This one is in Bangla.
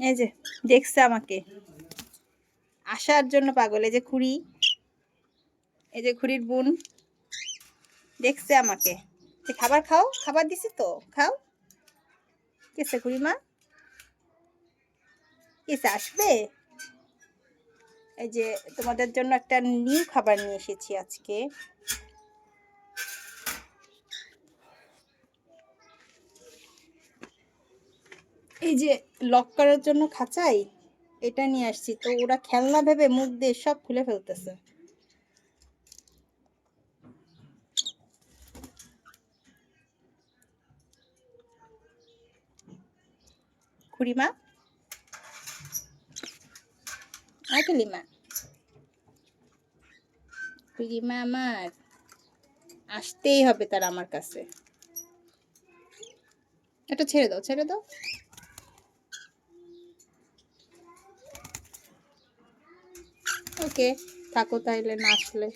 এই যে দেখছে আমাকে, আসার জন্য পাগল। এই যে খুড়ি, এই যে খুড়ির বোন দেখছে আমাকে যে খাবার খাও, খাবার দিছি তো খাও। কেসে খুড়িমা, কেসে আসবে? এই যে তোমাদের জন্য একটা নিউ খাবার নিয়ে এসেছি আজকে। এই যে লক করার জন্য খাঁচাই এটা নিয়ে আসছি, তো ওরা খেলনা ভেবে মুখ দিয়ে সব খুলে ফেলতেছে। খুড়িমা, আইটলিমা, খুড়িমা আমার আসতেই হবে তার আমার কাছে। এটা ছেড়ে দাও, ছেড়ে দাও। ওকে, থাকো তাইলে না আসলে।